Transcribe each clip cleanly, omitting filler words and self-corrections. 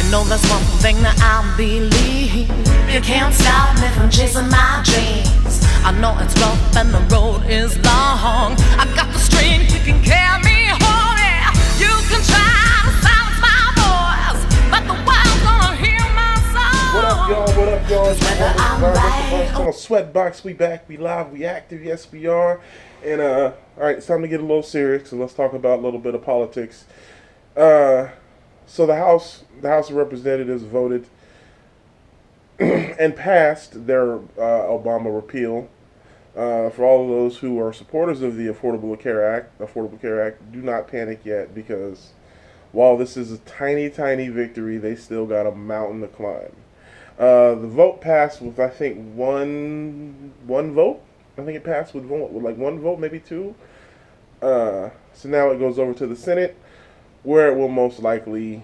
know there's one thing that I believe. You can't stop me from chasing my dreams. I know it's rough and the road is long. I got the strength that can carry me home. Yeah. You can try to silence my voice, but the world's gonna hear my song. What up, y'all? What up, y'all? Whether I'm right On Sweatbox, we back, we live, we active, yes we are. And all right, it's time to get a little serious, so let's talk about a little bit of politics. So the House of Representatives voted and passed their Obama repeal. For all of those who are supporters of the Affordable Care Act, do not panic yet, because while this is a tiny, tiny victory, they still got a mountain to climb. The vote passed with, I think, one vote. I think it passed with like one vote, maybe two. So now it goes over to the Senate, where it will most likely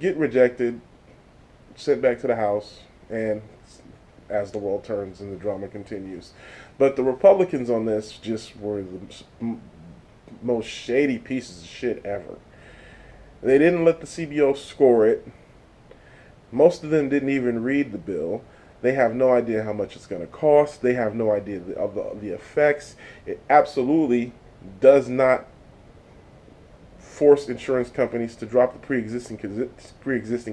get rejected, sent back to the House, and as the world turns and the drama continues. But the Republicans on this just were the most shady pieces of shit ever. They didn't let the CBO score it. Most of them didn't even read the bill. They have no idea how much it's going to cost. They have no idea of the effects. It absolutely does not force insurance companies to drop the pre-existing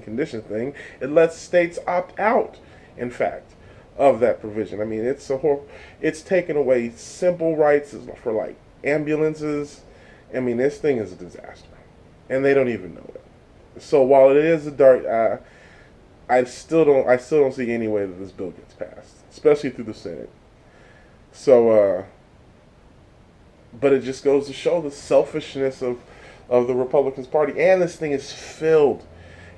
condition thing. It lets states opt out, in fact, of that provision. I mean, it's taken away simple rights for like ambulances. I mean, this thing is a disaster, and they don't even know it. So while it is a dark, I still don't see any way that this bill gets passed, especially through the Senate. So, but it just goes to show the selfishness of the Republicans Party. And this thing is filled.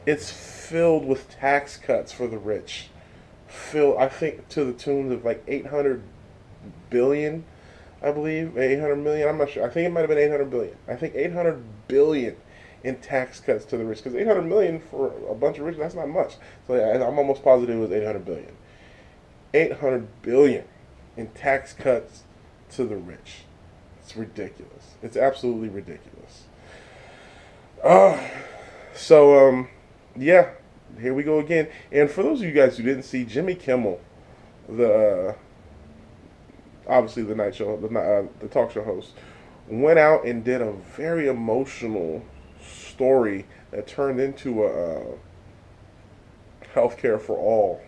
It's filled with tax cuts for the rich. I think to the tune of like 800 billion, I believe, 800 million. I'm not sure. I think it might have been 800 billion. I think 800 billion in tax cuts to the rich, because 800 million for a bunch of rich, that's not much. So yeah, I'm almost positive it was 800 billion. 800 billion in tax cuts to the rich. It's ridiculous. It's absolutely ridiculous. Yeah, here we go again. And for those of you guys who didn't see, Jimmy Kimmel, obviously the night show, the talk show host, went out and did a very emotional story that turned into a healthcare for all,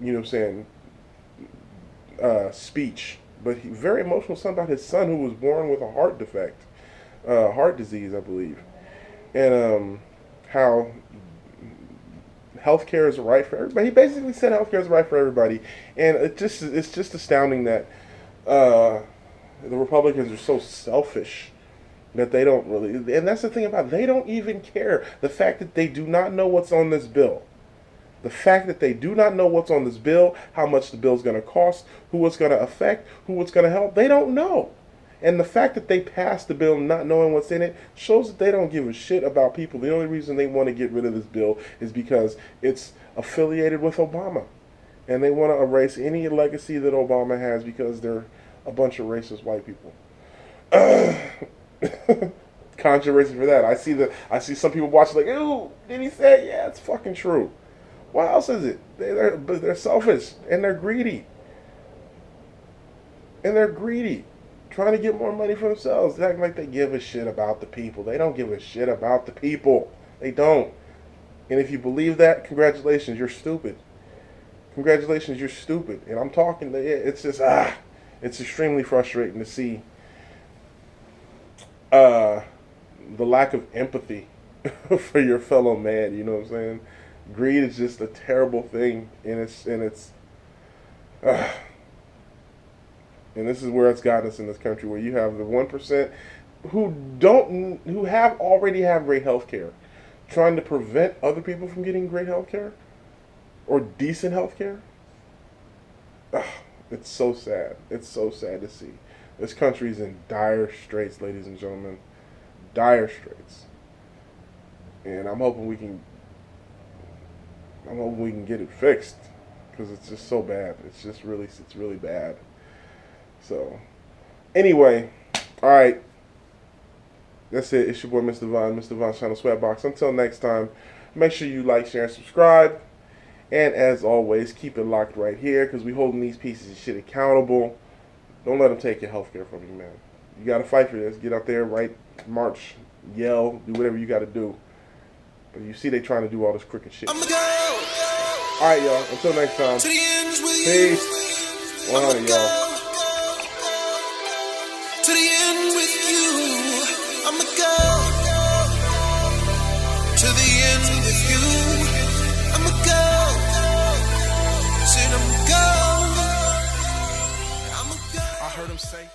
you know what I'm saying, speech. But very emotional, something about his son who was born with a heart defect, heart disease, I believe, and how healthcare is right for everybody. He basically said healthcare is right for everybody, and it's just astounding that the Republicans are so selfish that they don't really, and that's the thing about it, they don't even care. The fact that they do not know what's on this bill. The fact that they do not know what's on this bill, how much the bill's going to cost, who it's going to affect, who it's going to help, they don't know. And the fact that they passed the bill not knowing what's in it shows that they don't give a shit about people. The only reason they want to get rid of this bill is because it's affiliated with Obama. And they want to erase any legacy that Obama has because they're a bunch of racist white people. Controversy for that. I see some people watching like, ew, did he say it? Yeah, it's fucking true. What else is it? They're selfish and they're greedy. Trying to get more money for themselves. They act like they give a shit about the people. They don't give a shit about the people. They don't. And if you believe that, congratulations, you're stupid. And I'm talking to it. It's just, it's extremely frustrating to see the lack of empathy for your fellow man, you know what I'm saying? Greed is just a terrible thing, and this is where it's gotten us in this country, where you have the 1% who already have great health care, trying to prevent other people from getting great health care or decent health care. It's so sad. It's so sad to see. This country's in dire straits, ladies and gentlemen. Dire straits. And I'm hoping we can get it fixed, because it's just so bad. It's really bad. So, anyway, all right. That's it. It's your boy, Mr. Von, Mr. Von Channel Sweatbox. Until next time, make sure you like, share, and subscribe. And as always, keep it locked right here because we holding these pieces of shit accountable. Don't let them take your health care from you, man. You got to fight for this. Get out there, right? March, yell, do whatever you got to do. But you see they trying to do all this crooked shit. All right, y'all. Until next time. Peace. 100, y'all. To the end with you, I'ma go. To the end with you, I'ma go. Said I'ma go. I heard him say